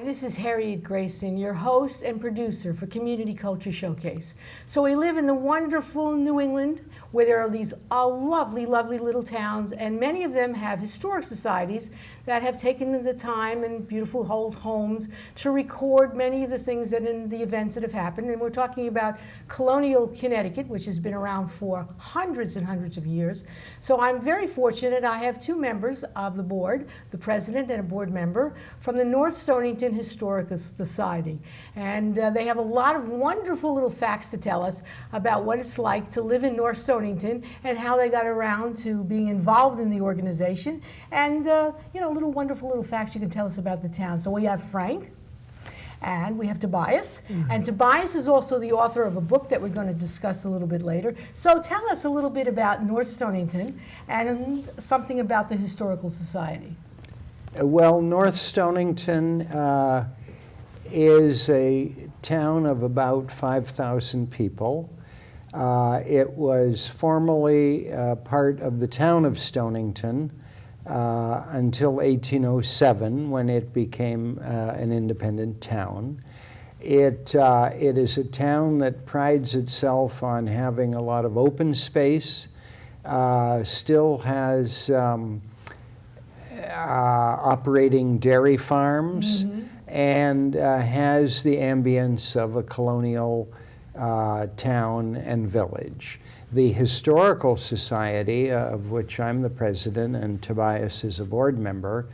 this is Harriet Grayson, your host and producer for Community Culture Showcase. So we live in the wonderful New England, where there are these lovely, lovely little towns, and many of them have historic societies that have taken the time and beautiful old homes to record many of the things that in the events that have happened. And we're talking about colonial Connecticut, which has been around for hundreds and hundreds of years. So I'm very fortunate. I have two members of the board, the president and a board member, from the North Stonington Historical Society. And they have a lot of wonderful little facts to tell us about what it's like to live in North Stonington and how they got around to being involved in the organization. And, you know, wonderful little facts you can tell us about the town. So we have Frank, and we have Tobias. And Tobias is also the author of a book that we're going to discuss a little bit later. So tell us a little bit about North Stonington and something about the Historical Society. Well, North Stonington is a town of about 5,000 people. It was formerly part of the town of Stonington until 1807, when it became an independent town. It is a town that prides itself on having a lot of open space, still has operating dairy farms, and has the ambience of a colonial town and village. The Historical Society, of which I'm the president and Tobias is a board member,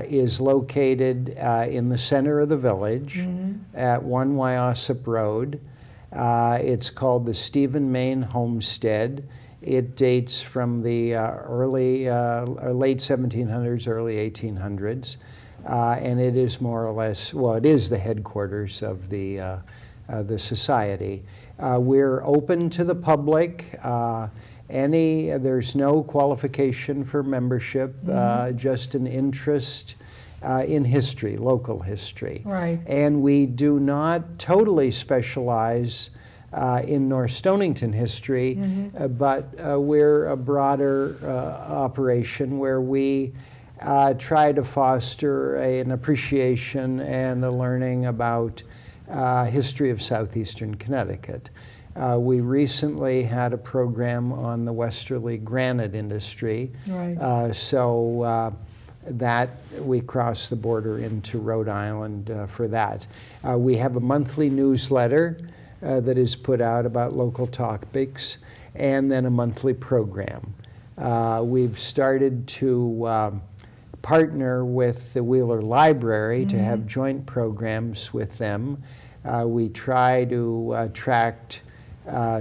is located in the center of the village at 1 Wyosip Road. It's called the Stephen Main Homestead. It dates from the late 1700s, early 1800s, and it is more or less, well, it is the headquarters of the society. We're open to the public. There's no qualification for membership, just an interest in history, local history. Right. And we do not totally specialize in North Stonington history, but we're a broader operation where we try to foster an appreciation and a learning about history of southeastern Connecticut. We recently had a program on the westerly granite industry, so that we crossed the border into Rhode Island for that. We have a monthly newsletter that is put out about local topics, and then a monthly program. We've started to partner with the Wheeler Library to have joint programs with them. We try to attract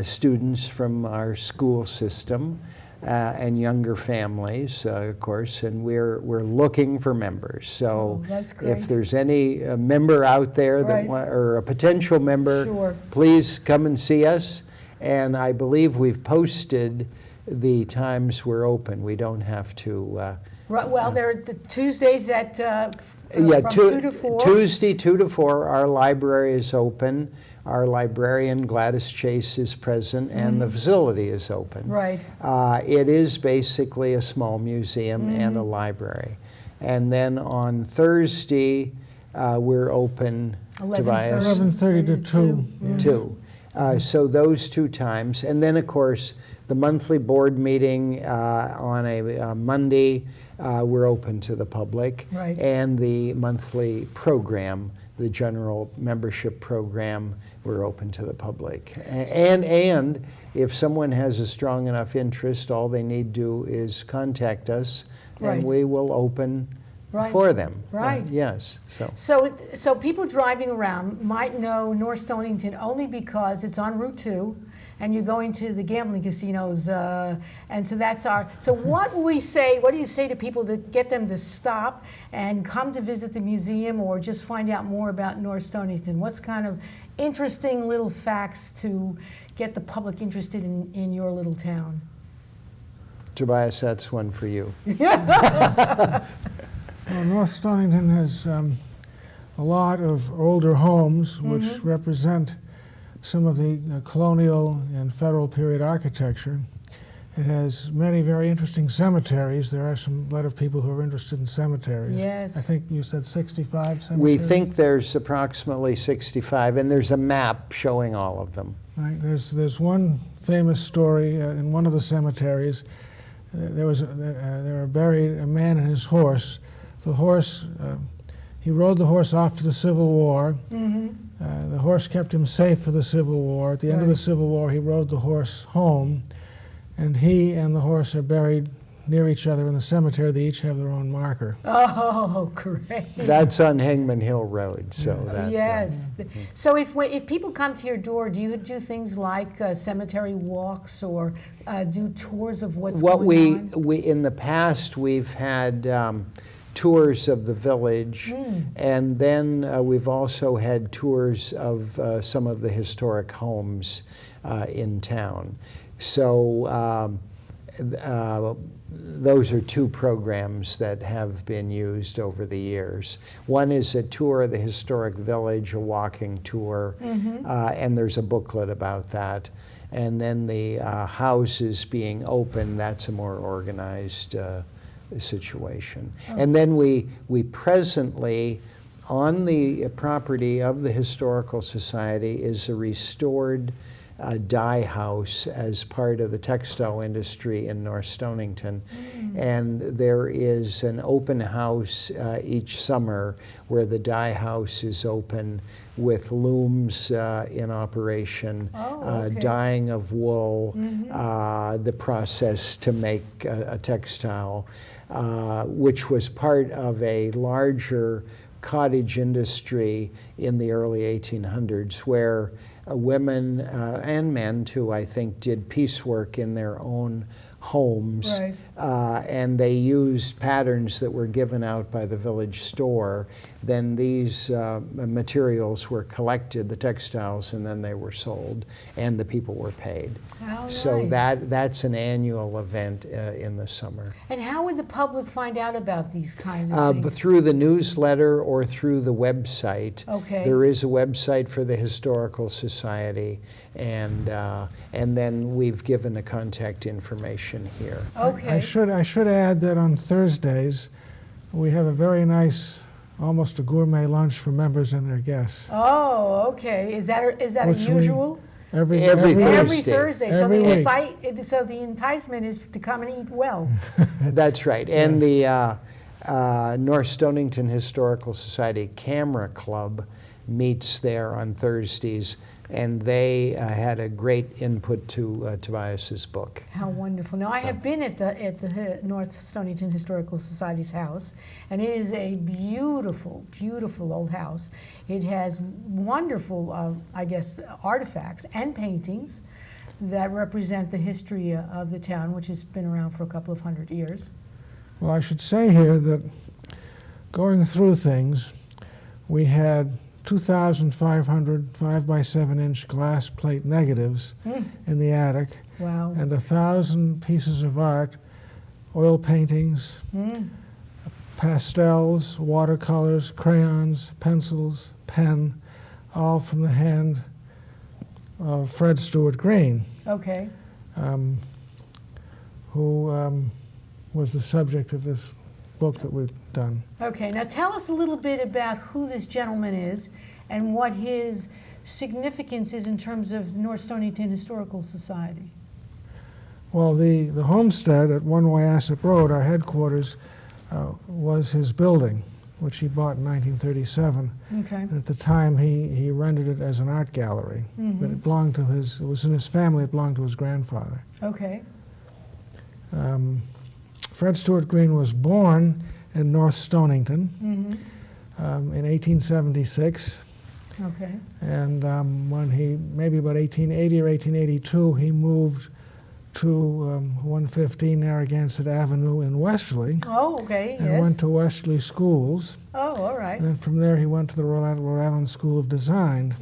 students from our school system and younger families, of course, and we're looking for members. So if there's any member out there that or a potential member, please come and see us. And I believe we've posted the times we're open. We don't have to. Well, there are the Tuesdays at from 2 to 4. Tuesday 2 to 4. Our library is open. Our librarian Gladys Chase is present, and the facility is open. Right. It is basically a small museum and a library. And then on Thursday, we're open. 11:30 to 2. 2. So those two times, and then of course the monthly board meeting on a Monday. We're open to the public, and the monthly program, the general membership program, we're open to the public. And if someone has a strong enough interest, all they need to do is contact us, and we will open for them. Right. Yes. So people driving around might know North Stonington only because it's on Route 2. And you're going to the gambling casinos, and so that's our. So what do you say to people to get them to stop and come to visit the museum, or just find out more about North Stonington? What's kind of interesting little facts to get the public interested in your little town? Tobias, that's one for you. Well, North Stonington has a lot of older homes, which represent some of the colonial and federal period architecture. It has many very interesting cemeteries. There are a lot of people who are interested in cemeteries. Yes. I think you said 65 cemeteries? We think there's approximately 65, and there's a map showing all of them. Right. There's one famous story in one of the cemeteries. There were buried a man and his horse. The horse, he rode the horse off to the Civil War. The horse kept him safe for the Civil War. At the end of the Civil War, he rode the horse home, and he and the horse are buried near each other in the cemetery. They each have their own marker. Oh, great. That's on Hangman Hill Road, so that... Yes. So if people come to your door, do you do things like cemetery walks or do tours of what's going on? In the past, we've had tours of the village, and then we've also had tours of some of the historic homes in town. So those are two programs that have been used over the years. One is a tour of the historic village, a walking tour, and there's a booklet about that. And then the houses being open, that's a more organized situation. And then we presently, on the property of the Historical Society, is a restored dye house as part of the textile industry in North Stonington. And there is an open house each summer where the dye house is open with looms in operation, dyeing of wool, the process to make a textile, which was part of a larger cottage industry in the early 1800s where women and men too, I think, did piecework in their own homes, and they used patterns that were given out by the village store. Then these materials were collected, the textiles, and then they were sold, and the people were paid. So that's an annual event in the summer. And how would the public find out about these kinds of things? Through the newsletter or through the website. Okay. There is a website for the Historical Society, and then we've given the contact information here. Okay. I should add that on Thursdays we have a very nice, almost a gourmet lunch for members and their guests. Oh, okay. Is that unusual? Every Thursday. So the enticement is to come and eat well. That's right. And the North Stonington Historical Society Camera Club meets there on Thursdays, and they had a great input to Tobias's book. How wonderful! Now I have been at the North Stonington Historical Society's house, and it is a beautiful, beautiful old house. It has wonderful, I guess, artifacts and paintings that represent the history of the town, which has been around for a couple of hundred years. Well, I should say here that going through things, we had 2,500 5x7-inch glass plate negatives in the attic, and 1,000 pieces of art, oil paintings, pastels, watercolors, crayons, pencils, pen, all from the hand of Fred Stuart Green, who was the subject of this book that we've done. Okay, now tell us a little bit about who this gentleman is and what his significance is in terms of the North Stonington Historical Society. Well, the Homestead at 1 Wyasip Road, our headquarters, was his building, which he bought in 1937. And at the time, he rented it as an art gallery, but it belonged to it was in his family, it belonged to his grandfather. Fred Stuart Green was born in North Stonington in 1876. And when maybe about 1880 or 1882, he moved to 115 Narragansett Avenue in Westerly. And went to Westerly schools. And then from there he went to the Rhode Island School of Design.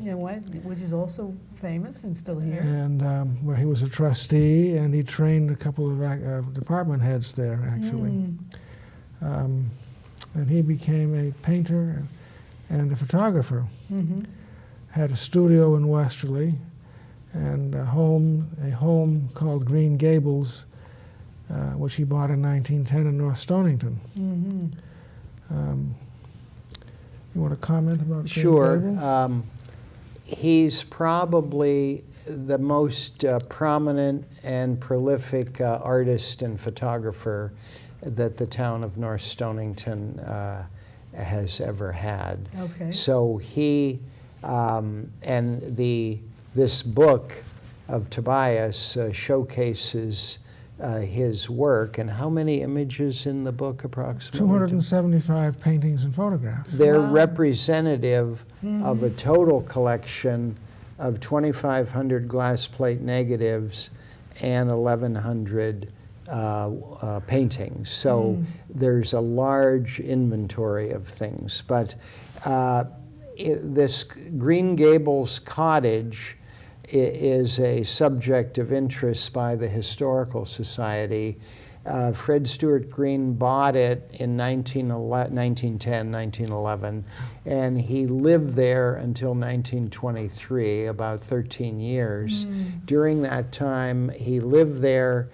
Which is also famous and still here. And where he was a trustee, and he trained a couple of department heads there, actually. And he became a painter and a photographer. Had a studio in Westerly, and a home called Green Gables which he bought in 1910 in North Stonington. You want to comment about Green Sure. Gables? He's probably the most prominent and prolific artist and photographer that the town of North Stonington has ever had. Okay. So he this book of Tobias showcases his work. And how many images in the book approximately? 275 paintings and photographs. They're Wow. representative of a total collection of 2,500 glass plate negatives and 1,100 paintings. So there's a large inventory of things. But this Green Gables cottage is a subject of interest by the Historical Society. Fred Stuart Green bought it in 1910, 1911, and he lived there until 1923, about 13 years. During that time, he lived there.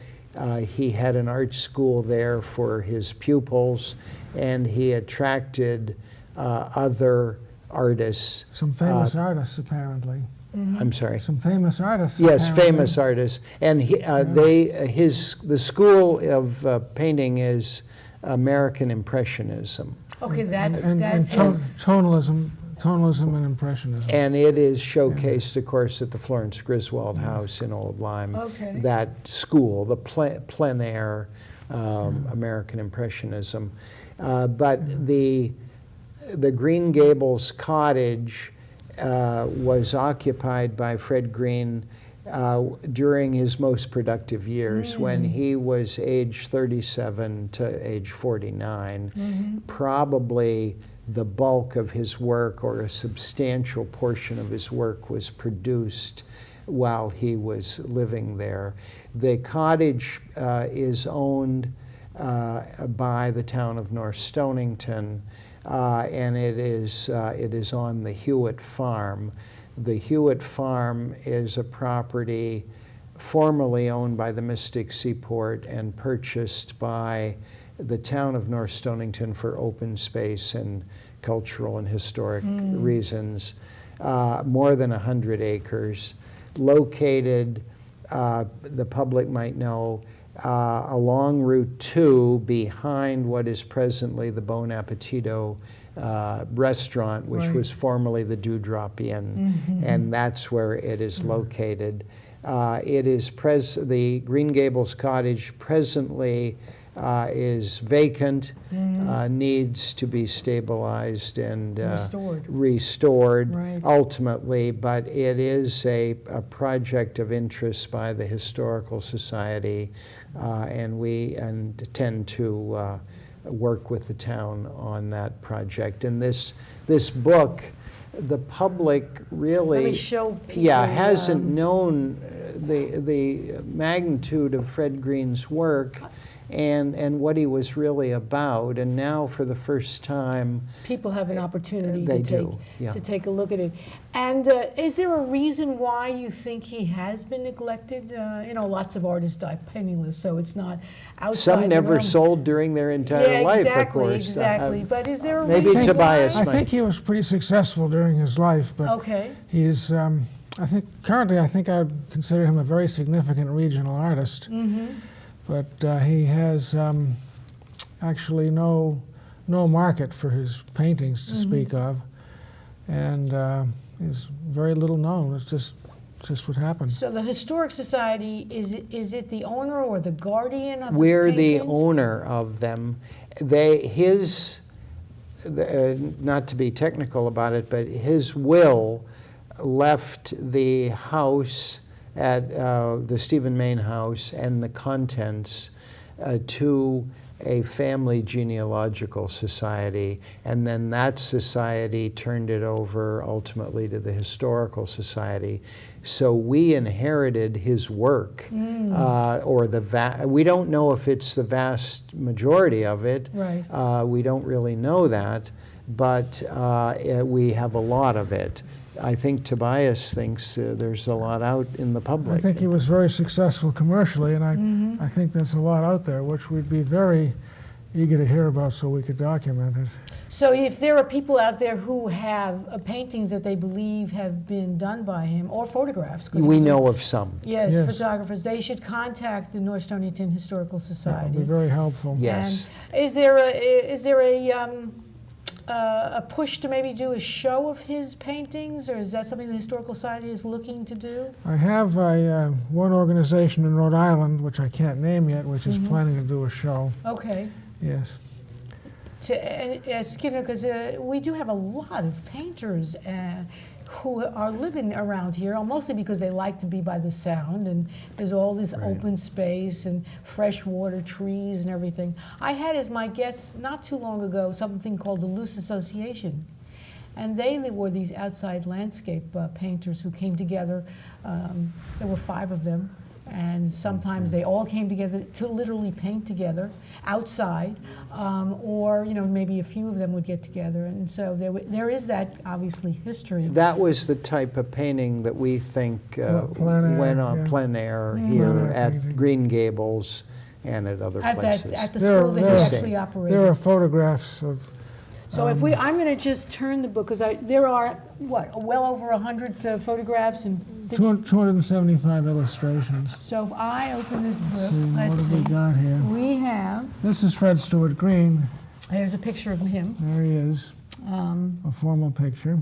He had an art school there for his pupils, and he attracted other artists. Some famous artists, apparently. I'm sorry. Some famous artists. Yes, apparently. famous artists, and the school of painting is American Impressionism, Okay, that's And his. tonalism and impressionism. and it is showcased, of course, at the Florence Griswold House in Old Lyme. Okay. That school, the plein air American Impressionism, but the Green Gables cottage was occupied by Fred Green during his most productive years, when he was age 37 to age 49. Probably the bulk of his work, or a substantial portion of his work, was produced while he was living there. The cottage is owned by the town of North Stonington, and it is on the Hewitt Farm. The Hewitt Farm is a property formerly owned by the Mystic Seaport and purchased by the town of North Stonington for open space and cultural and historic reasons. More than 100 acres, located, the public might know, along Route 2 behind what is presently the Bon Appetito restaurant, which was formerly the Dewdrop Inn, and that's where it is located. It is the Green Gables cottage presently is vacant, needs to be stabilized and restored Right. ultimately, but it is a project of interest by the Historical Society, and we tend to work with the town on that project. And this book, the public really Let me show people, hasn't known the magnitude of Fred Green's work and what he was really about. And now, for the first time, people have an opportunity they to take do, yeah. to take a look at it. And is there a reason why you think he has been neglected? Lots of artists die penniless, so it's not outside. some the never realm. sold during their entire life, of course. Exactly. But is there a maybe reason Tobias why? I might. think he was pretty successful during his life, but Okay. he is, I think I would consider him a very significant regional artist. But he has actually no market for his paintings to speak of, and is very little known. It's just what happened. So the Historic Society, is it the owner or the guardian of We're the the paintings? owner of them. Not to be technical about it, but his will left the house at the Stephen Main House and the contents to a family genealogical society, and then that society turned it over ultimately to the Historical Society. So we inherited his work, or we don't know if it's the vast majority of it. Right. We don't really know that, but we have a lot of it. I think Tobias thinks there's a lot out in the public. I think he was very successful commercially, and I think there's a lot out there which we'd be very eager to hear about so we could document it. So if there are people out there who have paintings that they believe have been done by him, or photographs. 'Cause We he's know of some. Yes, Yes. photographers. They should contact the North Stonington Historical That would Society. be very helpful. Yes. And is there a push to maybe do a show of his paintings, or is that something the Historical Society is looking to do? I have one organization in Rhode Island, which I can't name yet, which is planning to do a show. Okay. Yes. Yes, you know, because we do have a lot of painters who are living around here, mostly because they like to be by the sound, and there's all this open space and freshwater trees and everything. I had as my guest not too long ago something called the Luce Association, and they were these outside landscape painters who came together. There were 5 of them, and sometimes they all came together to literally paint together outside, or maybe a few of them would get together, and so there is that obviously history. That was the type of painting that we think Plein air, went on yeah. plein air Plein here air at painting. Green Gables and at other places. At the There- school that he there- actually operated. There are photographs of. So if I'm going to just turn the book, because there are, well over 100 photographs and pictures. 275 illustrations. So if I open this book, Let's see, what let's have we see. got here? We have, This is Fred Stuart Green. there's a picture of him. There he is, a formal picture.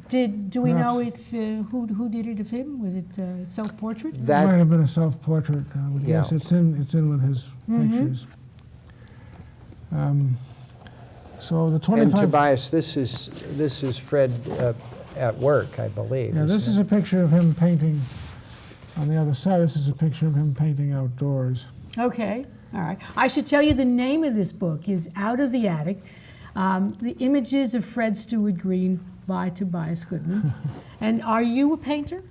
Do we know Perhaps. if who did it of him? Was it self-portrait? It That- might have been a self-portrait. I would Yeah. guess it's in with his pictures. So the And 25. Tobias, this is Fred at work, I believe. Yeah, this is isn't a picture of him painting. On the other side, this is a picture of him painting outdoors. Okay, all right. I should tell you the name of this book is Out of the Attic, The Images of Fred Stuart Green by Tobias Goodman. And are you a painter?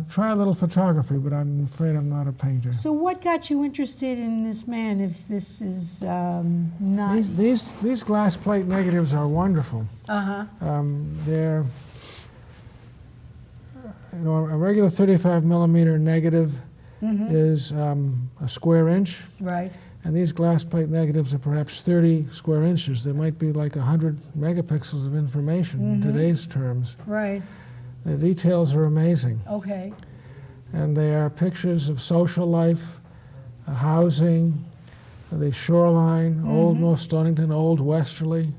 Try a little photography, but I'm afraid I'm not a painter. So what got you interested in this man if this is not... These glass plate negatives are wonderful. Uh-huh. They're, a regular 35 millimeter negative is a square inch, Right. and these glass plate negatives are perhaps 30 square inches. They might be like 100 megapixels of information in today's terms. Right. The details are amazing, Okay. and they are pictures of social life, housing, the shoreline, old North Stonington, old Westerly.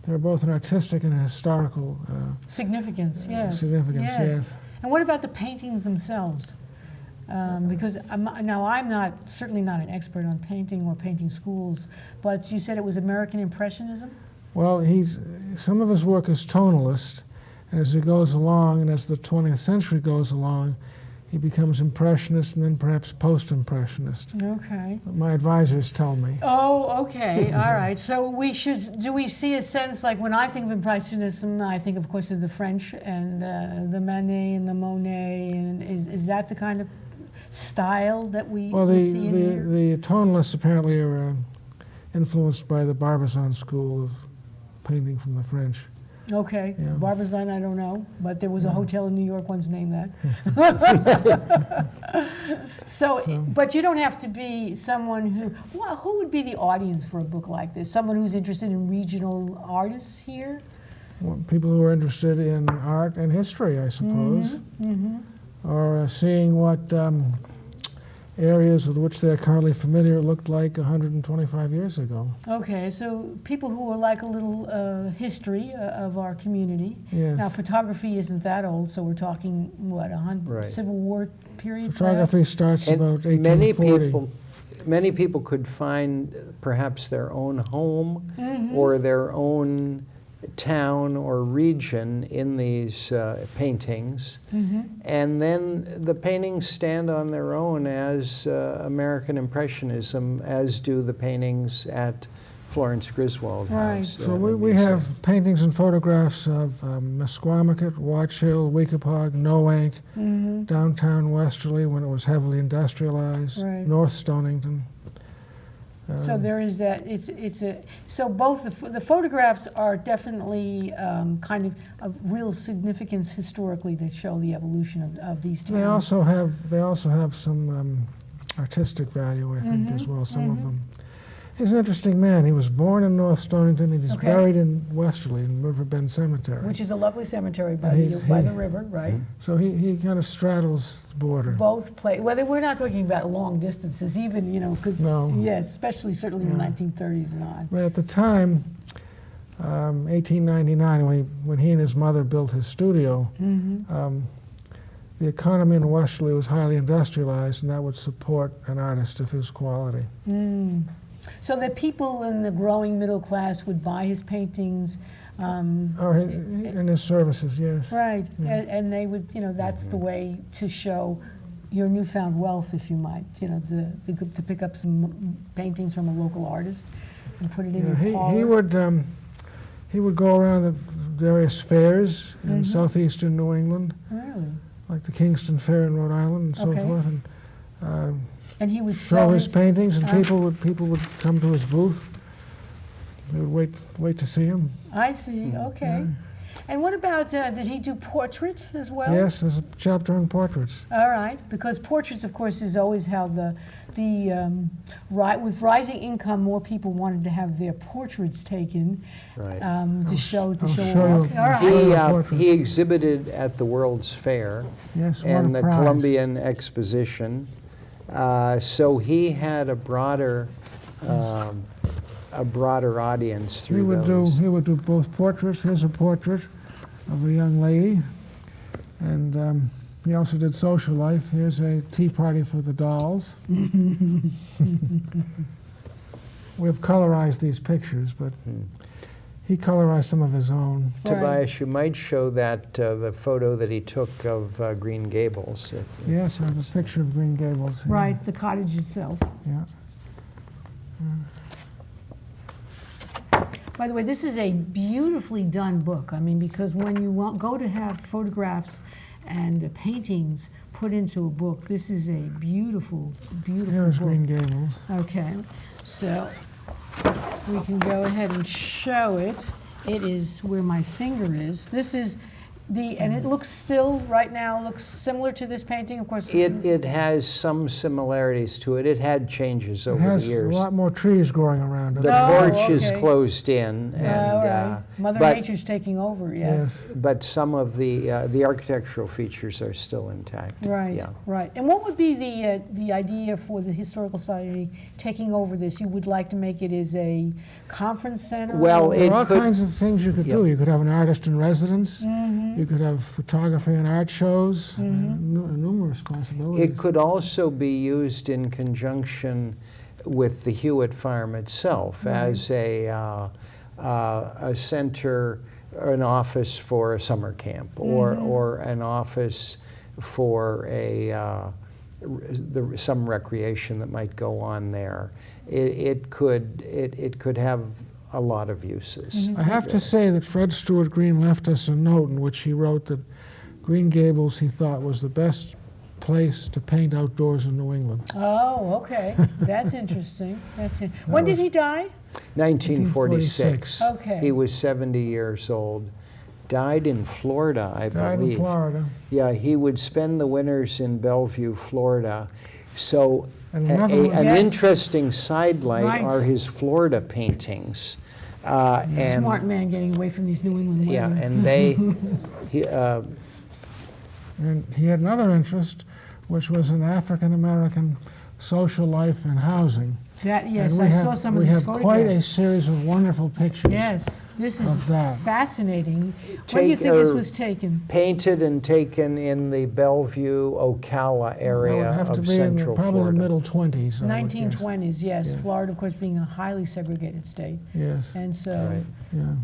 They're both an artistic and a historical Significance, yes. significance, yes. And what about the paintings themselves? Because I'm certainly not an expert on painting or painting schools, but you said it was American Impressionism? Well, some of his work is tonalist, and as he goes along, and as the 20th century goes along, he becomes impressionist and then perhaps post-impressionist. Okay. My advisors tell me. Oh, okay, all right. So do we see a sense, like when I think of Impressionism, I think of course of the French and the Manet and the Monet, and is that the kind of style that we Well, see in here? the tonalists apparently are influenced by the Barbizon school of painting from the French. Okay, Yeah. Barbizon, I don't know, but there was a hotel in New York once named that. So, but you don't have to be someone who would be the audience for a book like this? Someone who's interested in regional artists here? Well, people who are interested in art and history, I suppose, or seeing what areas with which they're currently familiar looked like 125 years ago. Okay, so people who are like a little history of our community. Yes. Now, photography isn't that old, so we're talking, what, Right. Civil War period? Photography starts And about many 1840. many people could find perhaps their own home or their own town or region in these paintings, and then the paintings stand on their own as American Impressionism, as do the paintings at Florence Griswold Right. House. So the we museum. have paintings and photographs of Mesquamacut, Watch Hill, Weekapaug, Noank, downtown Westerly when it was heavily industrialized, Right. North Stonington. So there is that. So both the photographs are definitely kind of real significance historically that show the evolution of these towns. They also have some artistic value, I think, as well. Some of them. He's an interesting man. He was born in North Stonington, and he's buried in Westerly in Riverbend Cemetery, which is a lovely cemetery by the river, right? So he kind of straddles the border. Both play. Well, we're not talking about long distances, even No. Yes, especially certainly in the 1930s and on. But at the time, 1899, when he and his mother built his studio, the economy in Westerly was highly industrialized, and that would support an artist of his quality. So that people in the growing middle class would buy his paintings. Or in his services, yes. Right, and they would, that's the way to show your newfound wealth, if you might, to pick up some paintings from a local artist and put it in your parlor. He would go around the various fairs in southeastern New England, Really? like the Kingston Fair in Rhode Island and so forth, and he would show his paintings, and people would come to his booth. They would wait to see him. I see. Okay. And what about, did he do portraits as well? Yes, there's a chapter on portraits. All right, because portraits, of course, is always how with rising income, more people wanted to have their portraits taken to show off. All right. He exhibited at the World's Fair and the Columbian Exposition, so he had a broader audience through those. He would do both portraits. Here's a portrait of a young lady, and he also did social life. Here's a tea party for the dolls. We've colorized these pictures, but he colorized some of his own. Tobias, you might show that the photo that he took of Green Gables. Yes, I have a picture of Green Gables. Yeah. Right, the cottage itself. Yeah. By the way, this is a beautifully done book. I mean, because when you go to have photographs and paintings put into a book, this is a beautiful, beautiful Here's book. Green Gables. Okay, so we can go ahead and show it. It is where my finger is. This is and it looks still, right now, looks similar to this painting, of course. It has some similarities to it. It had changes over the years. It has a lot more trees growing around it. The porch is closed in, and Mother Nature's taking over, yes. But some of the architectural features are still intact. Right, yeah. Right. And what would be the idea for the Historical Society taking over this? You would like to make it as a conference center? Well, there are all kinds of things you could do. You could have an artist in residence. You could have photography and art shows. Numerous possibilities. It could also be used in conjunction with the Hewitt Farm itself as a center, an office for a summer camp, or an office for some recreation that might go on there. It could have a lot of uses. I have to say that Fred Stuart Green left us a note in which he wrote that Green Gables he thought was the best place to paint outdoors in New England. Oh, okay. That's interesting. When did he die? 1946. Okay. He was 70 years old. Died in Florida, I believe. Died in Florida. Yeah, he would spend the winters in Bellevue, Florida. So an interesting sidelight are his Florida paintings. And smart man getting away from these New England women. Yeah, and and he had another interest, which was in African American social life and housing. Yes, I saw some of these photographs. We have quite a series of wonderful pictures. Yes, this is fascinating. When do you think this was taken? Painted and taken in the Bellevue, Ocala area of Central Florida. Probably the middle 20s. 1920s, yes. Florida, of course, being a highly segregated state. Yes. And so,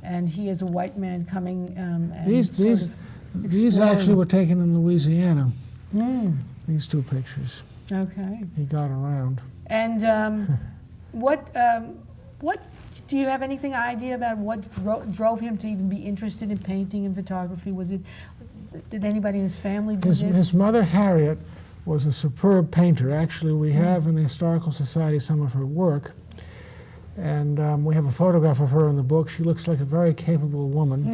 and he is a white man coming and These actually were taken in Louisiana. These two pictures. Okay. He got around. And what do you have any idea about what drove him to even be interested in painting and photography? Did anybody in his family do this? His mother, Harriet, was a superb painter. Actually, we have in the Historical Society some of her work. And we have a photograph of her in the book. She looks like a very capable woman.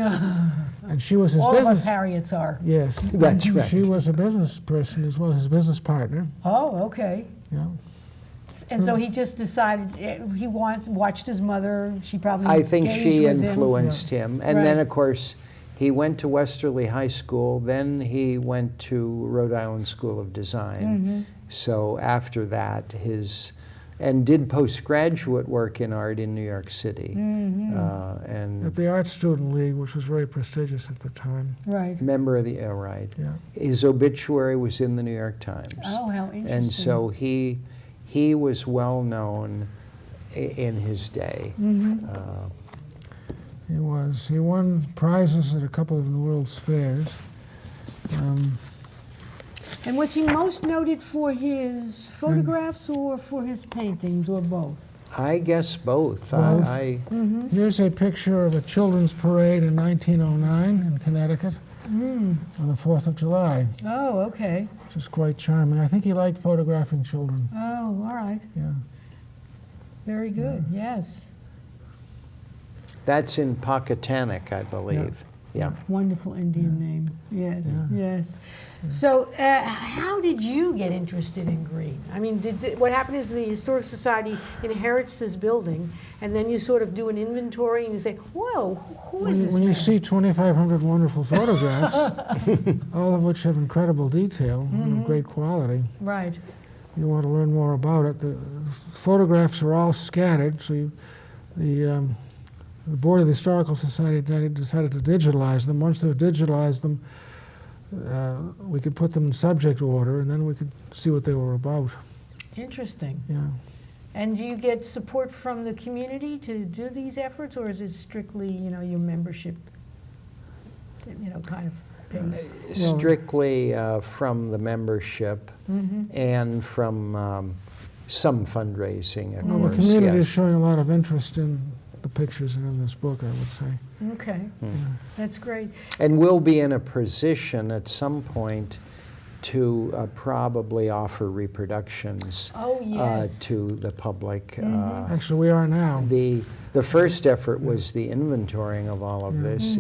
And she was his All business. of us Harriets are. Yes. That's right. She was a business person as well, his business partner. Oh, okay. Yeah. And so he just decided he watched his mother. She probably I think engaged she with him. influenced him. And Right. then, of course, he went to Westerly High School. Then he went to Rhode Island School of Design. So after that, and did postgraduate work in art in New York City. And At the Art Student League, which was very prestigious at the time. Right. member of the, right. Yeah. His obituary was in the New York Times. Oh, how interesting. And so he was well known in his day. He was. He won prizes at a couple of the world's fairs. And was he most noted for his photographs or for his paintings, or both? I guess both. Both. Mm-hmm. Here's a picture of a children's parade in 1909 in Connecticut on the 4th of July, Oh, okay. which is quite charming. I think he liked photographing children. Oh, all right. Yeah. Very good. Yes. That's in Pocatanic, I believe. Yeah. Wonderful Indian name. Yes, Yeah. yes. So, how did you get interested in green? I mean, what happened is the Historic Society inherits this building, and then you sort of do an inventory and you say, whoa, who is this When you man? see 2,500 wonderful photographs, all of which have incredible detail and great quality, Right. you want to learn more about it. The photographs are all scattered, so the Board of the Historical Society decided to digitalize them. Once they've digitalized them, we could put them in subject order, and then we could see what they were about. Interesting. Yeah. And do you get support from the community to do these efforts, or is it strictly, your membership, kind of paid? Strictly from the membership and from some fundraising. Of Well, course, the community is yes. showing a lot of interest in the pictures and in this book, I would say. Okay, that's great. And we'll be in a position at some point to probably offer reproductions Oh, yes. to the public. Actually, we are now. The first effort was the inventorying of all of this.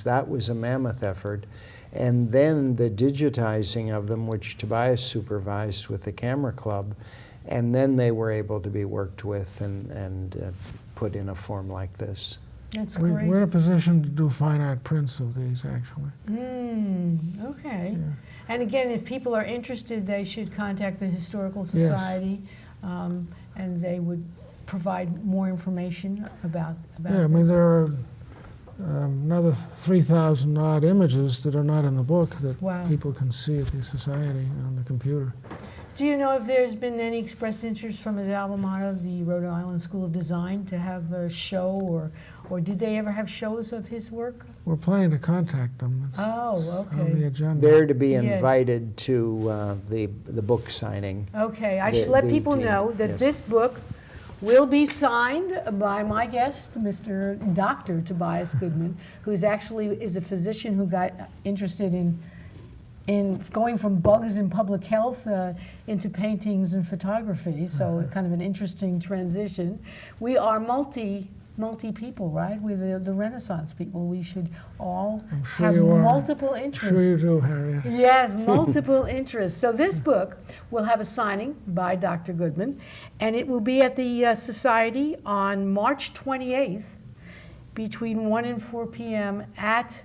That was a mammoth effort. And then the digitizing of them, which Tobias supervised with the Camera Club, and then they were able to be worked with and put in a form like this. That's We're in a great. position to do fine art prints of these, actually. Okay. Yeah. And again, if people are interested, they should contact the Historical Society, and they would provide more information about Yeah, I mean, this. there are another 3,000 odd images that are not in the book that Wow. people can see at the Society on the computer. Do you know if there's been any expressed interest from his alma mater, the Rhode Island School of Design, to have a show, or did they ever have shows of his work? We're planning to contact them. It's Oh, on the okay. agenda. They're to be Yes. invited to the book signing. Okay, I The- should let the people dean, know that yes. this book will be signed by my guest, Dr. Tobias Goodman, who is a physician who got interested in going from bugs in public health into paintings and photography, so kind of an interesting transition. We are multi people, right? We're the Renaissance people. We should all I'm sure have you are. multiple I'm interests. sure you do, Harriet. Yes, multiple interests. So this book will have a signing by Dr. Goodman, and it will be at the Society on March 28th between 1 and 4 p.m. at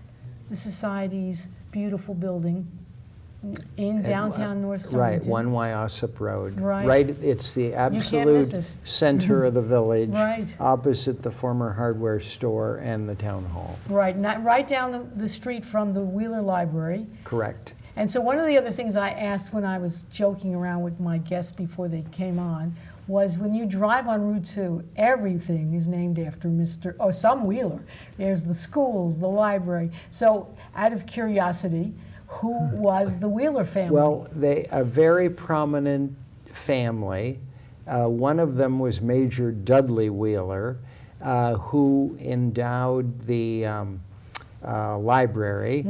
the Society's beautiful building in downtown North Right, Stonington. 1 Wyosip Road. Right. It's the miss absolute it. center of the village, Right. opposite the former hardware store and the town hall. Right, right down the street from the Wheeler Library. Correct. And so one of the other things I asked when I was joking around with my guests before they came on was when you drive on Route 2, everything is named after some Wheeler. There's the schools, the library. So out of curiosity, who was the Wheeler family? Well, a very prominent family. One of them was Major Dudley Wheeler, who endowed the library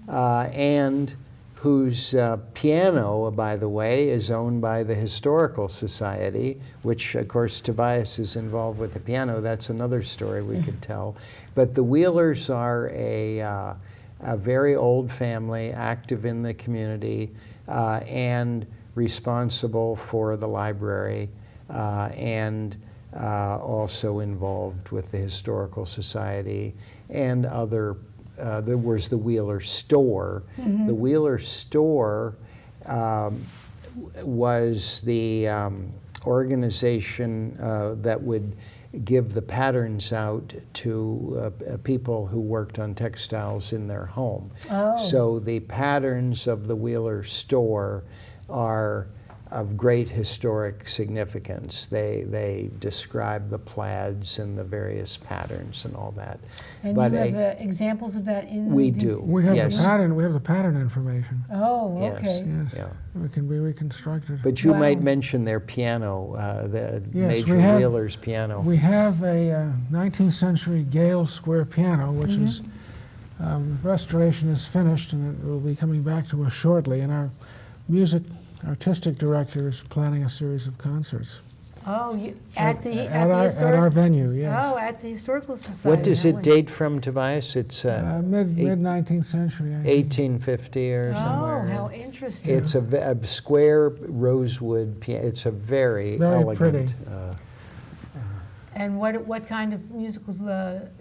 and whose piano, by the way, is owned by the Historical Society, which, of course, Tobias is involved with the piano. That's another story we could tell. But the Wheelers are a very old family, active in the community, and responsible for the library, and also involved with the Historical Society and other. There was the Wheeler Store. Mm-hmm. The Wheeler Store was the organization that would give the patterns out to people who worked on textiles in their home. Oh. So the patterns of the Wheeler Store are of great historic significance. They describe the plaids and the various patterns and all that. And But you have examples of that in we the... do. We have Yes. the pattern. We have the pattern information. Oh, Yes. okay. Yes, Yeah. it can be reconstructed. But you might Wow. mention their piano, the Yes, Major we have- Wheeler's piano. We have a 19th century Gale square piano, which Mm-hmm. is restoration is finished, and it will be coming back to us shortly. And our artistic director is planning a series of concerts Oh, at the our historic... venue. Yes, Oh, at the Historical Society. What does that it way. date from, Tobias? It's mid 19th century. I think. 1850 or Oh, somewhere. how interesting. It's a square rosewood piano. It's a very, Very elegant. pretty. And what kind of musical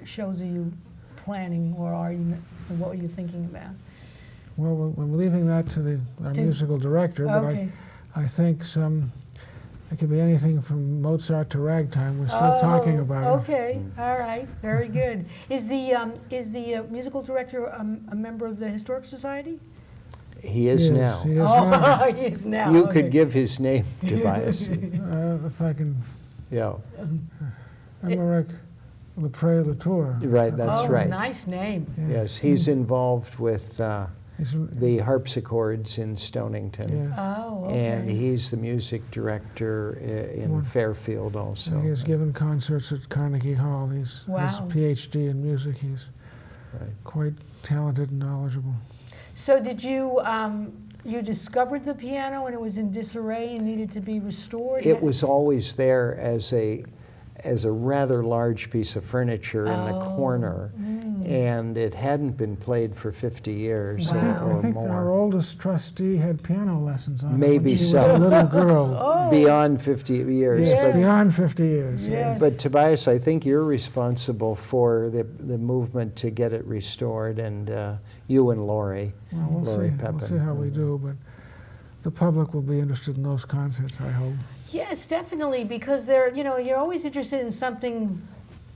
shows are you planning, or what are you thinking about? Well, I'm leaving that to our To- musical director, but Okay. I think it could be anything from Mozart to ragtime. We're still talking about it. Okay, all right, very good. Is the musical director a member of the Historic Society? He is Yes, now. he is now. Oh, he is now. You okay. could give his name, Tobias. If I can, Yeah, Emmerich Lepre Latour. right, that's Oh, right. nice name. Yes, he's involved with He's, the harpsichords in Stonington. yes. Oh, okay. And he's the music director in One- Fairfield also. And he has given concerts at Carnegie Hall. He's has a Wow. PhD in music. He's Right. quite talented and knowledgeable. So did you discovered the piano and it was in disarray and needed to be restored? It was always there as a rather large piece of furniture in the Oh, corner, and it hadn't been played for 50 years Wow. or I think our more. oldest trustee had piano lessons on it Maybe when she so. was a little girl. Oh, Beyond 50 years. Yes, Yes. beyond 50 years. Yes. But Tobias, I think you're responsible for the movement to get it restored, and you and Lori. Well, we'll Lori see. Pepin. We'll see how we do, but the public will be interested in those concerts, I hope. yes, definitely, because you're always interested in something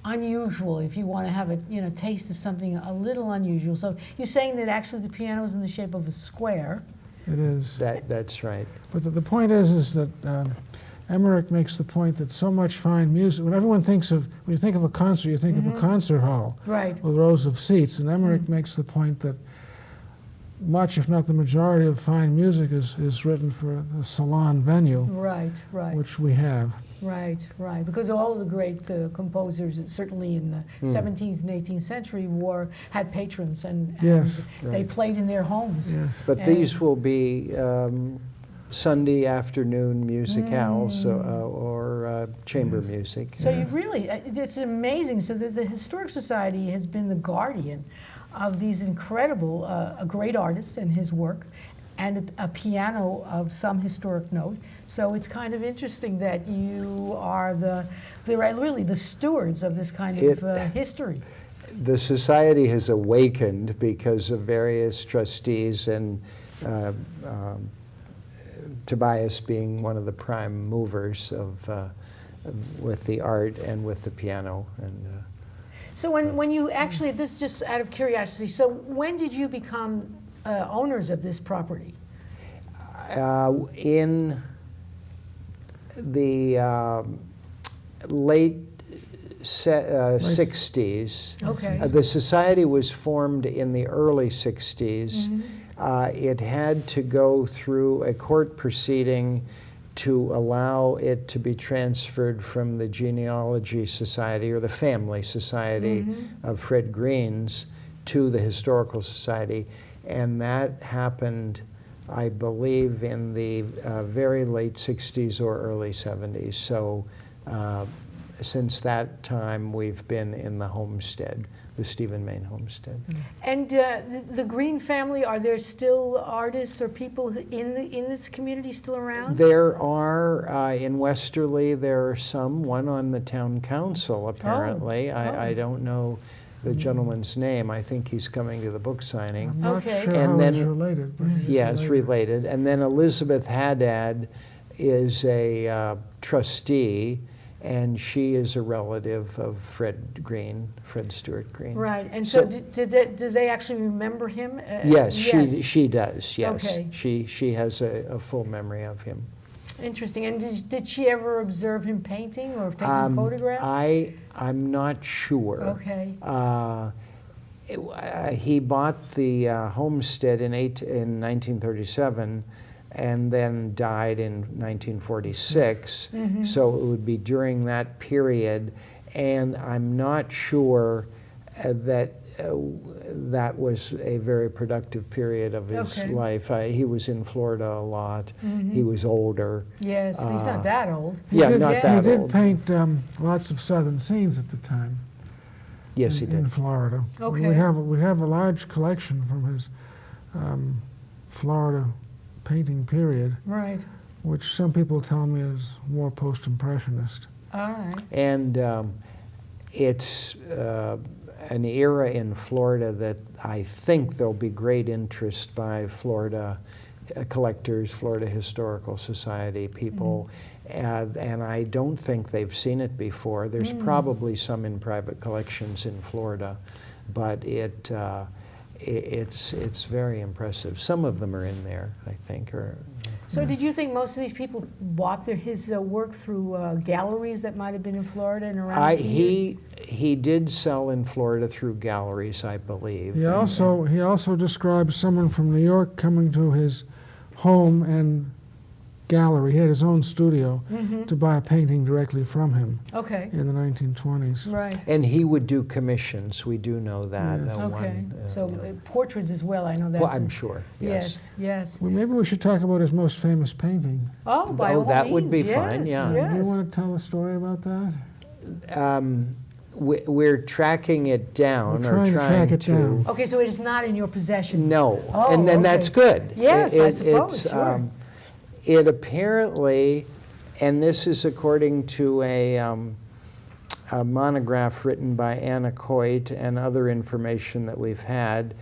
unusual if you want to have a taste of something a little unusual. So you're saying that actually the piano is in the shape of a square. It is. That's right. But the point is that Emmerich makes the point that so much fine music, when you think of a concert, you think of a concert hall Right. with rows of seats, and Emmerich makes the point that much, if not the majority of fine music is written for a salon venue, Right. Right. which we have. Right, right. Because all of the great composers, certainly in the 17th and 18th century, had patrons, and Yes. they Right. played in their homes. Yes. But And- these will be Sunday afternoon musicales or chamber music. So you really, it's amazing. So the Historic Society has been the guardian of these incredible, a great artist and his work, and a piano of some historic note. So it's kind of interesting that you are really the stewards of this kind of history. The society has awakened because of various trustees and Tobias being one of the prime movers with the art and with the piano. And So when you actually, this is just out of curiosity, so when did you become owners of this property? in the late 60s. Okay. The society was formed in the early 60s. It had to go through a court proceeding to allow it to be transferred from the Genealogy Society or the Family Society of Fred Green's to the Historical Society. And that happened I believe, in the very late 60s or early 70s. So since that time, we've been in the homestead, the Stephen Main homestead. And the Green family, are there still artists or people in this community still around? There are, in Westerly, there are some, one on the town council, apparently. I don't know the gentleman's name. I think he's coming to the book signing. I'm not Okay. sure And how then- he's related. But he's Yes, related. And then Elizabeth Haddad is a trustee, and she is a relative of Fred Stuart Green. Right, and So- so do they actually remember him? Yes, she does, yes. Okay. She has a full memory of him. Interesting. And did she ever observe him painting or taking photographs? I'm not sure. Okay. He bought the homestead in 1937 and then died in 1946. So it would be during that period. And I'm not sure that that was a very productive period of his Okay. life. He was in Florida a lot. He was older. Yes, he's not that old. Yeah, did, not Yeah. that He did old. paint lots of southern scenes at the time. Yes, he in did. Florida. Okay. We have a large collection from his Florida painting period, Right. which some people tell me is more post-impressionist. All right. And it's an era in Florida that I think there'll be great interest by Florida collectors, Florida Historical Society people, and I don't think they've seen it before. There's probably some in private collections in Florida, but it's very impressive. Some of them are in there, I think. So did you think most of these people bought his work through galleries that might have been in Florida and around here? He did sell in Florida through galleries, I believe. He also describes someone from New York coming to his home and gallery. He had his own studio to buy a painting directly from him Okay. in the 1920s. Right. And he would do commissions. We do know that. Yes. Okay. So portraits as well. I know that. well, I'm sure. Yes. Yes. Well, maybe we should talk about his most famous painting. Oh, by all that means. would be yes, fine, yeah. Do Yes. you want to tell a story about that? We're tracking it down, We're or trying to track it to. down. Okay, so it is not in your possession. No, Oh, and that's okay. good. Yes, I suppose, it's, sure. It apparently, and this is according to a monograph written by Anna Coit and other information that we've had,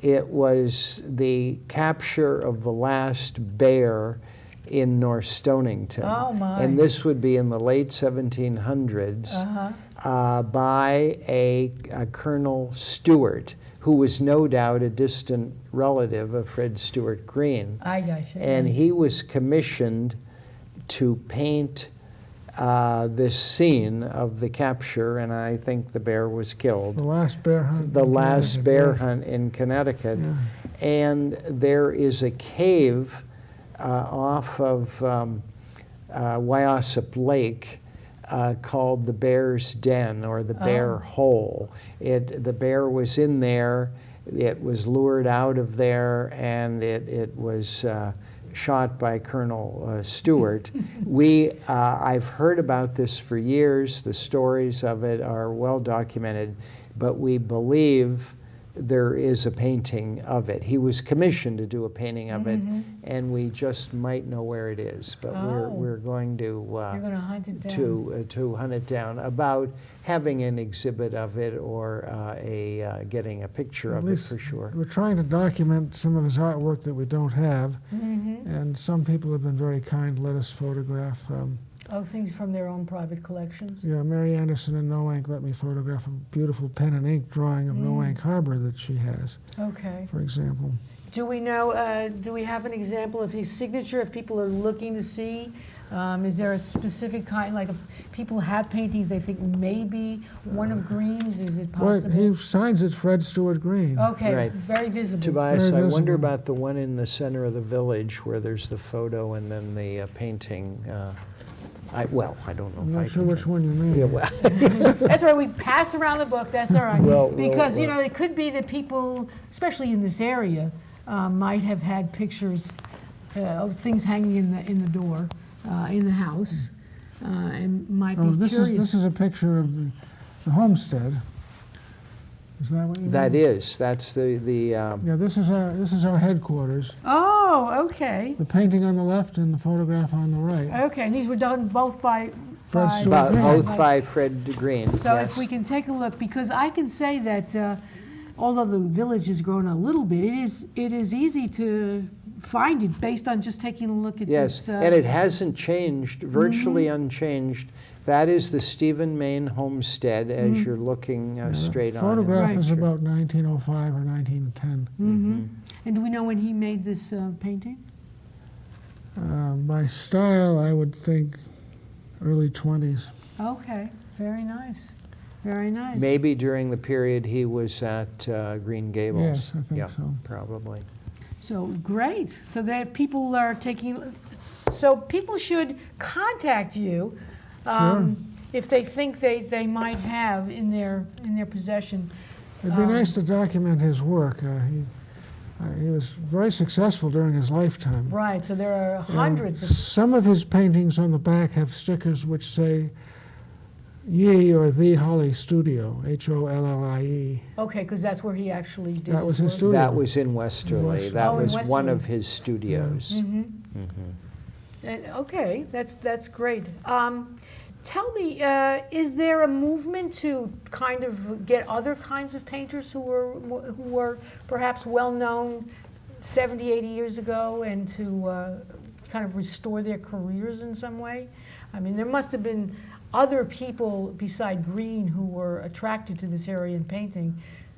it was the capture of the last bear in North Stonington. Oh, my. And this would be in the late 1700s. By a Colonel Stewart, who was no doubt a distant relative of Fred Stuart Green. I got you. And yes. he was commissioned to paint this scene of the capture, and I think the bear was killed. The last bear hunt. The in last Connecticut, bear yes. hunt in Connecticut. Yeah. And there is a cave off of Wyosip Lake called the Bear's Den, or the Bear Hole. The bear was in there. It was lured out of there, and it was shot by Colonel Stewart. I've heard about this for years. The stories of it are well documented, but we believe there is a painting of it. He was commissioned to do a painting of it, and we just might know where it is. But we're going to You're going to hunt it down. to hunt it down. About having an exhibit of it, or getting a picture At of it least for sure. We're trying to document some of his artwork that we don't have, and some people have been very kind to let us photograph. Oh, things from their own private collections? Yeah, Mary Anderson in Noank let me photograph a beautiful pen and ink drawing of Noank Harbor that she has, Okay. for example. Do we know, do we have an example of his signature if people are looking to see? Is there a specific kind, like if people have paintings they think maybe one of Green's, is it Well, possible? he signs it Fred Stuart Green. Okay, Right. very visible. Tobias, Very I wonder visible. about the one in the center of the village where there's the photo and then the painting. I don't know I'm if I not sure can- which one you mean. Yeah, well, That's all right, we pass around the book, that's all right. Well, Because, well, you know, it could be that people, especially in this area, might have had pictures things hanging in the door in the house, and might Oh, be this curious. is a picture of the homestead. Is that what you mean? That is. That's the Yeah, this is our headquarters. Oh, okay. The painting on the left and the photograph on the right. Okay, and these were done both by Fred Stewart. both by Fred Green. So yes. if we can take a look, because I can say that although the village has grown a little bit, it is easy to find it based on just taking a look at Yes, this. and it hasn't changed, virtually unchanged. That is the Stephen Main homestead as you're looking straight on. Photograph Right. is about 1905 or 1910. And do we know when he made this painting? By style, I would think early 20s. Okay, very nice. Very nice. Maybe during the period he was at Green Gables. Yes, I think Yeah, so. probably. So great. So that people are taking. So people should contact you if they think they might have in their possession. It'd be nice to document his work. He was very successful during his lifetime. Right. So there are hundreds of. Some of his paintings on the back have stickers which say Ye or The Holly Studio, Hollie. Okay, because that's where he actually did. That was his work. studio. That was in Westerly. That Oh, in was one Westerly. of his studios. Okay, that's great. Tell me, is there a movement to kind of get other kinds of painters who were perhaps well known 70, 80 years ago, and to kind of restore their careers in some way? I mean, there must have been other people beside Green who were attracted to this area in painting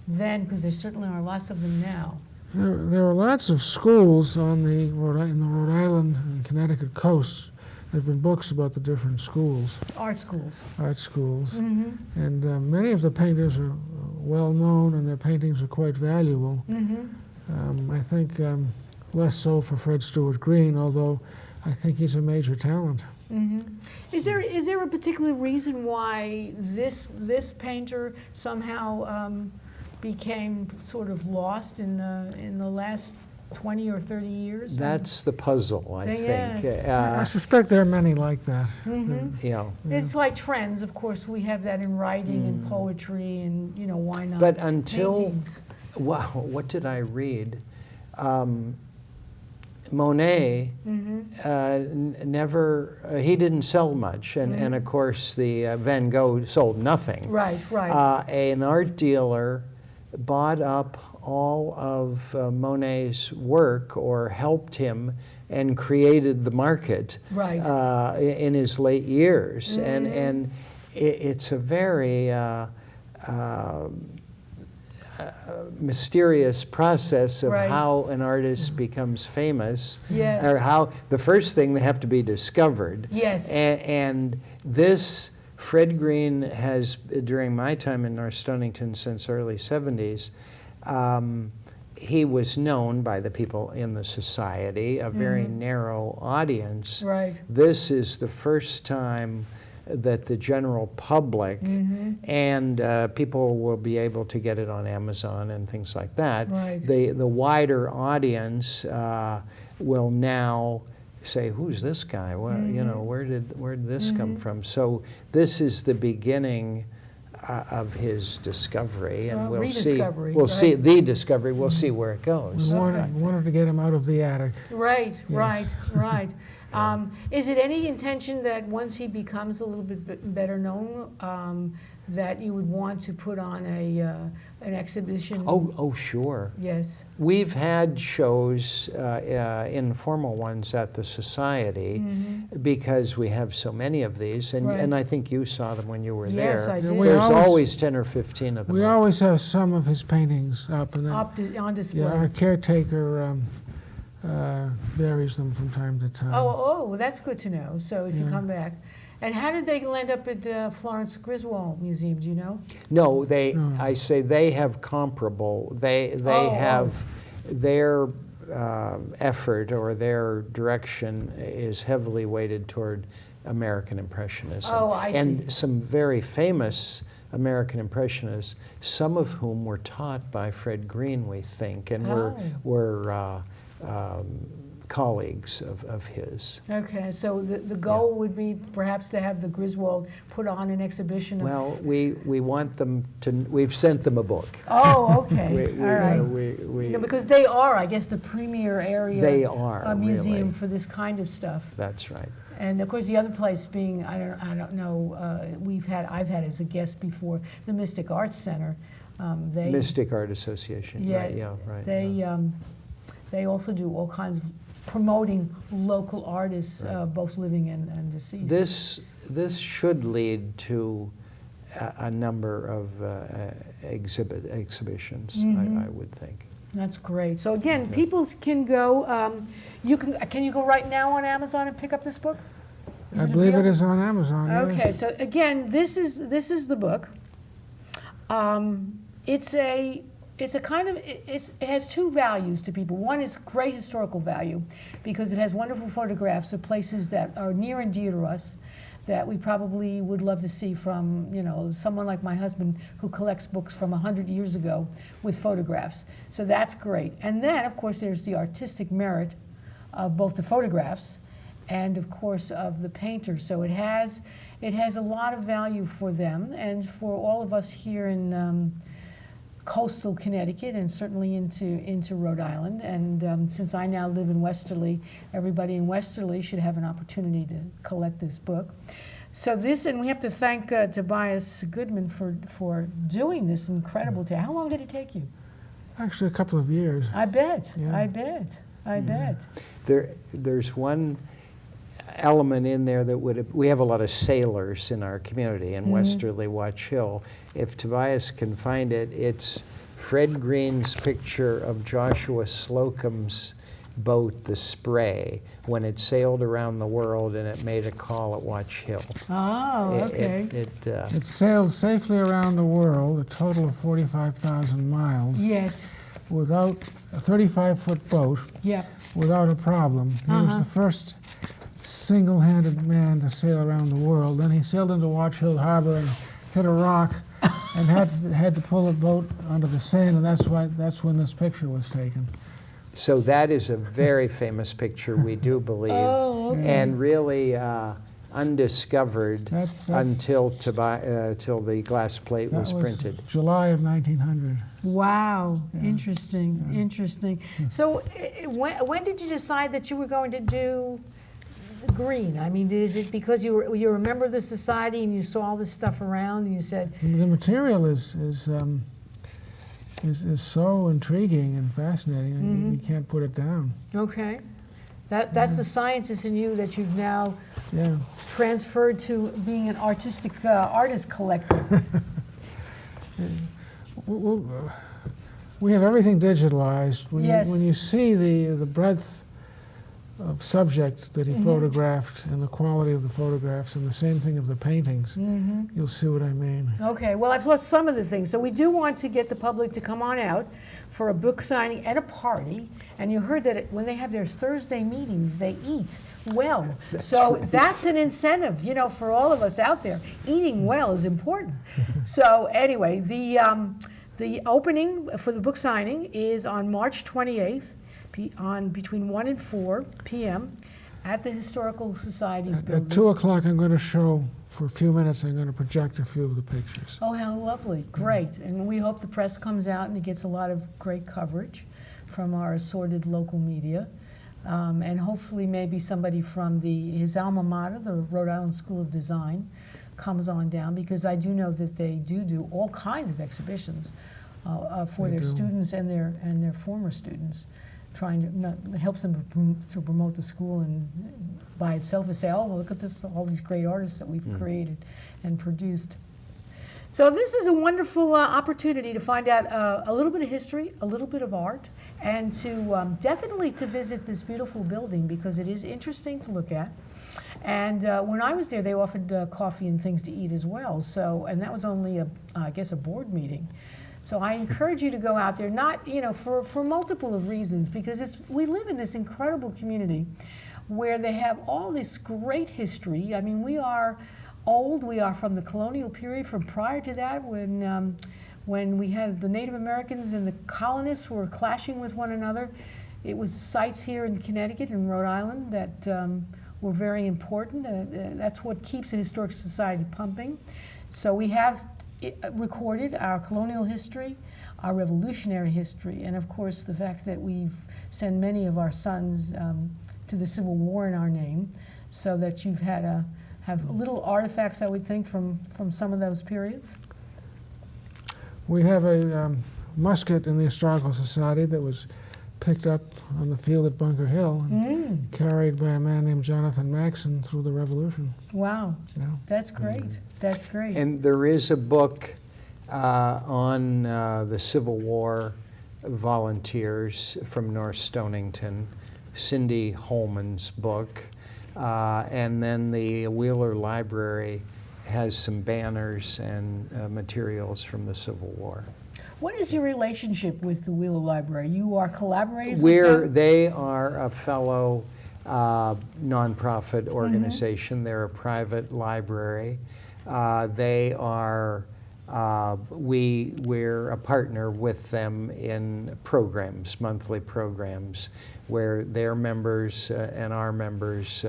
then, because there certainly are lots of them now. There are lots of schools in the Rhode Island and Connecticut coasts. There have been books about the different schools, Art schools. art schools. And many of the painters are well known and their paintings are quite valuable. I think less so for Fred Stewart Green, although I think he's a major talent. Is there a particular reason why this painter somehow became sort of lost in the last 20 or 30 years? That's the puzzle, I think. I suspect there are many like that. You know. It's like trends. Of course, we have that in writing and poetry, and why not? But until, paintings? wow, what did I read? Monet never, he didn't sell much, and of course the Van Gogh sold nothing. Right, right. An art dealer bought up all of Monet's work, or helped him, and created the market Right. in his late years. And it's a very mysterious process of Right. how an artist becomes famous. Yes. Or how, the first thing, they have to be discovered. Yes. And this, Fred Green has, during my time in North Stonington since early 70s, he was known by the people in the society, a very narrow audience. Right. This is the first time that the general public and people will be able to get it on Amazon and things like that. Right. The wider audience will now say, "Who's this guy? Well, where did this come from?" So this is the beginning of his discovery, and we'll see. rediscovery, We'll right. see the discovery. We'll see where it goes. We wanted to get him out of the attic. Right, right, right. Is it any intention that once he becomes a little bit better known, that you would want to put on an exhibition? Oh, sure. Yes. We've had shows, informal ones at the Society, because we have so many of these, and, Right. and I think you saw them when you were Yes, there. I Yeah, did. we There's always- always 10 or 15 of them. We always have some of his paintings up, and then On display. our caretaker varies them from time to time. Oh, that's good to know. So if you come back. And how did they land up at the Florence Griswold Museum, do you know? No, I say they have comparable. They Oh. have their effort, or their direction is heavily weighted toward American Impressionism. Oh, I see. And some very famous American Impressionists, some of whom were taught by Fred Green, we think, and were colleagues of his. Okay, so the goal would be perhaps to have the Griswold put on an exhibition of... Well, we want them to, we've sent them a book. Oh, okay, We- all right. we- Because they are, I guess, the premier area... They are, a museum really. for this kind of stuff. That's right. And of course, the other place being, I don't know, I've had as a guest before, the Mystic Arts Center. Mystic Art Association, Yeah, right, yeah, right. They, yeah. they also do all kinds of promoting local artists, Right. both living and deceased. This should lead to a number of exhibitions, I would think. That's great. So again, people can go. Can you go right now on Amazon and pick up this book? I believe it is on Amazon. yes. Okay. So again, this is the book. It's a kind of it has two values to people. One is great historical value because it has wonderful photographs of places that are near and dear to us that we probably would love to see from, someone like my husband who collects books from 100 years ago with photographs. So that's great. And then, of course, there's the artistic merit of both the photographs and, of course, of the painter. So it has a lot of value for them and for all of us here in coastal Connecticut and certainly into Rhode Island. And since I now live in Westerly, everybody in Westerly should have an opportunity to collect this book. So and we have to thank Tobias Goodman for doing this incredible thing. How long did it take you? Actually, a couple of years. I bet, Yeah. I bet, I bet. There's one element in there that we have a lot of sailors in our community in Westerly Watch Hill. If Tobias can find it, it's Fred Green's picture of Joshua Slocum's boat, the Spray, when it sailed around the world and it made a call at Watch Hill. Oh, okay. It sailed safely around the world, a total of 45,000 miles, Yes, without a 35-foot boat, yeah. without a problem. He was the first single-handed man to sail around the world. Then he sailed into Watch Hill Harbor and hit a rock and had to pull the boat under the sand, and that's when this picture was taken. So that is a very famous picture, we do believe, Oh, okay. and really undiscovered That's- until till the glass plate That was printed. July of 1900. Wow, interesting, interesting. So when did you decide that you were going to do green? I mean, is it because you're a member of the society and you saw all this stuff around and you said... The material is so intriguing and fascinating. You can't put it down. Okay. That's the scientist in you that you've now Yeah. transferred to being an artist collector. We have everything digitalized. Yes. When you see the breadth of subject that he photographed and the quality of the photographs and the same thing of the paintings, you'll see what I mean. Okay, well, I've lost some of the things. So we do want to get the public to come on out for a book signing and a party. And you heard that when they have their Thursday meetings, they eat well. That's an incentive, for all of us out there. Eating well is important. So anyway, the opening for the book signing is on March 28th. Between 1 and 4 p.m. at the Historical Society's building. At 2 o'clock, I'm going to show, for a few minutes, I'm going to project a few of the pictures. Oh, how lovely. Great. And we hope the press comes out and it gets a lot of great coverage from our assorted local media. And hopefully maybe somebody from his alma mater, the Rhode Island School of Design, comes on down, because I do know that they do all kinds of exhibitions for their students and their former students. Helps them to promote the school, and by itself to say, oh, well, look at this, all these great artists that we've created and produced. So this is a wonderful opportunity to find out a little bit of history, a little bit of art, and to definitely to visit this beautiful building, because it is interesting to look at. And when I was there, they offered coffee and things to eat as well. So, and that was only I guess a board meeting. So I encourage you to go out there, not, for multiple of reasons, because we live in this incredible community where they have all this great history. I mean, we are old. We are from the colonial period, from prior to that, when we had the Native Americans and the colonists were clashing with one another. it was sites here in Connecticut and Rhode Island that were very important. That's what keeps a historic society pumping. So we have recorded our colonial history, our revolutionary history, and of course the fact that we've sent many of our sons to the Civil War in our name, so that you've had have little artifacts, I would think, from some of those periods. We have a musket in the Historical Society that was picked up on the field at Bunker Hill and carried by a man named Jonathan Maxon through the Revolution. Wow, Yeah. that's great. That's great. And there is a book on the Civil War volunteers from North Stonington, Cindy Holman's book. And then the Wheeler Library has some banners and materials from the Civil War. What is your relationship with the Wheeler Library? You are collaborators with them? They are a fellow nonprofit organization. They're a private library. They are, we're a partner with them in programs, monthly programs, where their members and our members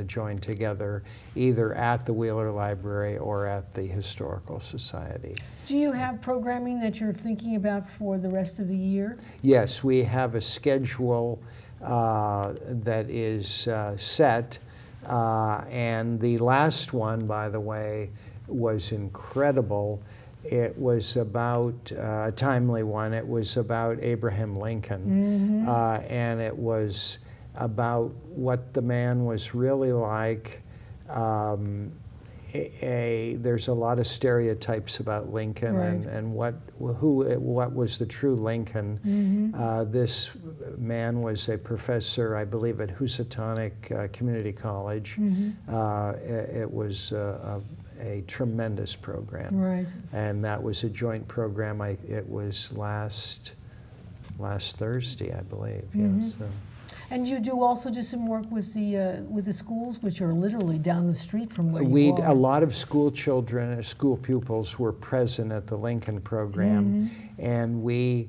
join together either at the Wheeler Library or at the Historical Society. Do you have programming that you're thinking about for the rest of the year? Yes, we have a schedule that is set, and the last one, by the way, was incredible. It was about a timely one. It was about Abraham Lincoln, and it was about what the man was really like. There's a lot of stereotypes about Lincoln, Right. and what was the true Lincoln. This man was a professor, I believe, at Housatonic Community College. It was a tremendous program, Right. and that was a joint program. It was last Thursday, I believe. Yes. So. And you do also do some work with the schools, which are literally down the street from where you are. A lot of school children, school pupils were present at the Lincoln program, and we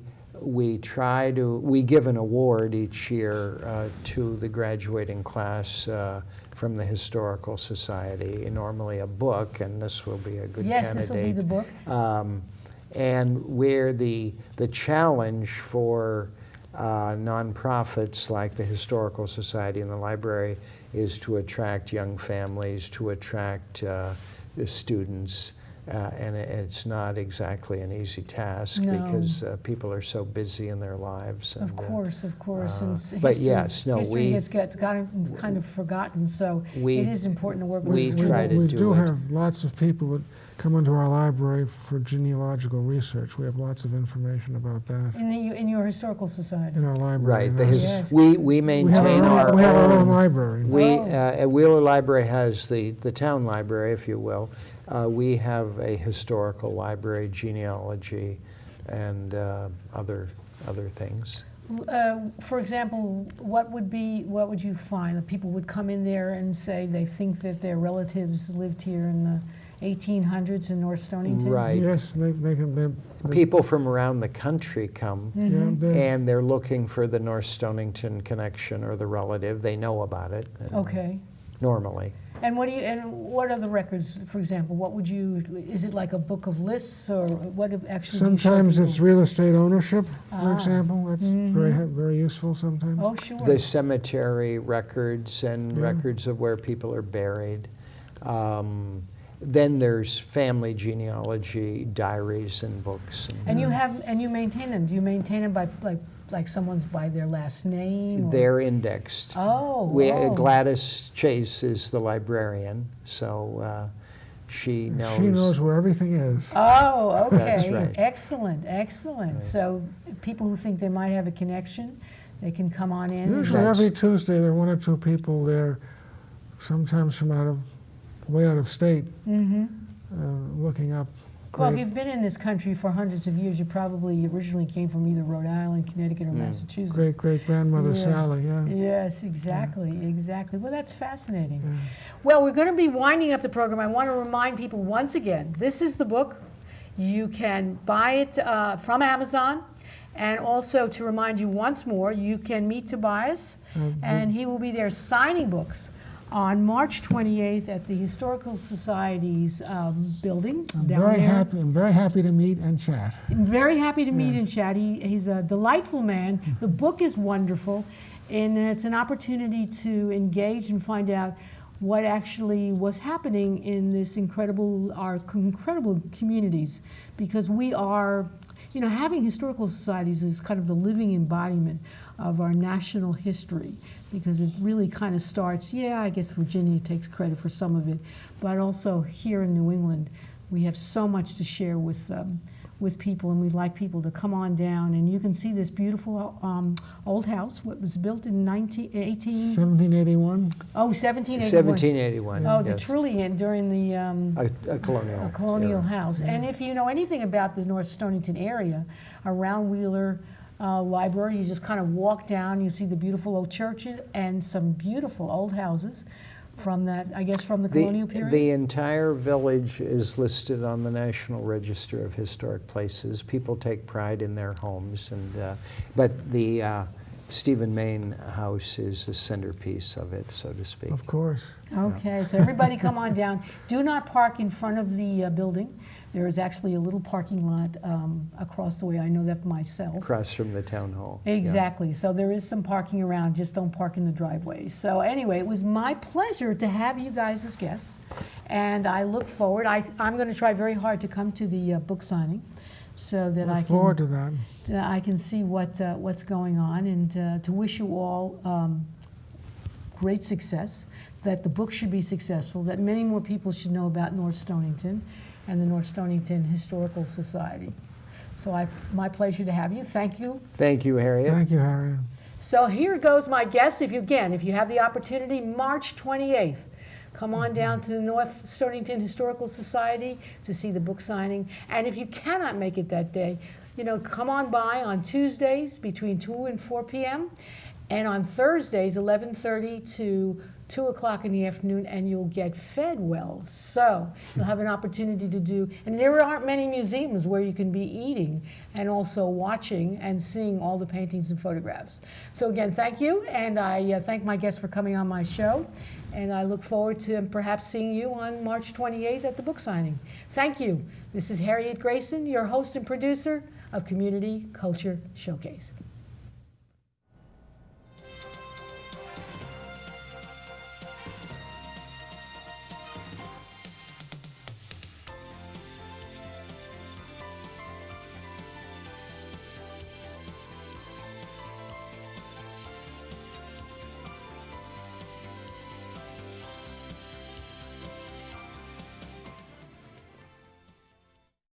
give an award each year to the graduating class from the Historical Society, normally a book, and this will be a good Yes, candidate. this will be the book. And where the challenge for nonprofits like the Historical Society and the library is to attract young families, to attract the students, and it's not exactly an easy task because people are so busy in their lives. Of course. And but history, yes, no, history gets kind of forgotten, so it is important to work with we schools. try to We do do it. have lots of people that come into our library for genealogical research. We have lots of information about that In your historical society. in our library. Right. Yes. We maintain we have our own library. Wheeler Library has the town library, if you will. We have a historical library, genealogy, and other things. For example, what would you find? That people would come in there and say they think that their relatives lived here in the 1800s in North Stonington? Right. Yes, they can. People from around the country come, and they're looking for the North Stonington connection or the relative. They know about it. Okay. Normally. And what are the records, for example? Is it like a book of lists, or what actually? Sometimes it's real estate ownership, for example. That's very useful sometimes. Oh, sure. The cemetery records and records of where people are buried. Then there's family genealogy, diaries, and books. And you maintain them. Do you maintain them by like someone's by their last name? Or? They're indexed. Oh. Gladys Chase is the librarian, so she knows. She knows where everything is. Oh, okay. That's right. Excellent. Right. So people who think they might have a connection, they can come on in. Usually every Tuesday there are one or two people there, sometimes from way out of state, looking up. Well, if you've been in this country for hundreds of years, you probably originally came from either Rhode Island, Connecticut, or Massachusetts. Great-great-grandmother Sally, yeah. Yes, exactly. Well, that's fascinating. Yeah. Well, we're going to be winding up the program. I want to remind people once again, this is the book. You can buy it from Amazon, And also to remind you once more, you can meet Tobias, and he will be there signing books on March 28th at the Historical Society's building down there. I'm very happy to meet and chat. I'm very happy to meet and chat. He's a delightful man. The book is wonderful, and it's an opportunity to engage and find out what actually was happening in our incredible communities, because we are, having historical societies is kind of the living embodiment of our national history, because it really kind of starts, I guess Virginia takes credit for some of it, but also here in New England, we have so much to share with people, and we'd like people to come on down. And you can see this beautiful old house, what was built in 1781? Oh, 1781. 1781. Oh, the yes. Trillium during the A colonial. colonial house. And if you know anything about the North Stonington area, around Wheeler Library, you just kind of walk down, you see the beautiful old churches and some beautiful old houses from that, I guess, from the colonial period? The entire village is listed on the National Register of Historic Places. People take pride in their homes, but the Stephen Main house is the centerpiece of it, so to speak. Of course. Okay, so everybody come on down. Do not park in front of the building. There is actually a little parking lot across the way. I know that myself. Across from the town hall. Exactly. So there is some parking around. Just don't park in the driveway. So anyway, it was my pleasure to have you guys as guests, and I look forward. I'm going to try very hard to come to the book signing, so that Look forward to that. I can see what's going on, and to wish you all great success. That the book should be successful. That many more people should know about North Stonington and the North Stonington Historical Society. So my pleasure to have you. Thank you. Thank you, Harriet. Thank you, Harriet. So here goes my guess. If you have the opportunity, March 28th, come on down to the North Stonington Historical Society to see the book signing. And if you cannot make it that day, come on by on Tuesdays between 2 and 4 p.m. and on Thursdays, 11:30 to 2 o'clock in the afternoon, and you'll get fed well. So you'll have an opportunity to do, and there aren't many museums where you can be eating and also watching and seeing all the paintings and photographs. So again, thank you, and I thank my guests for coming on my show, and I look forward to perhaps seeing you on March 28th at the book signing. Thank you. This is Harriet Grayson, your host and producer of Community Culture Showcase.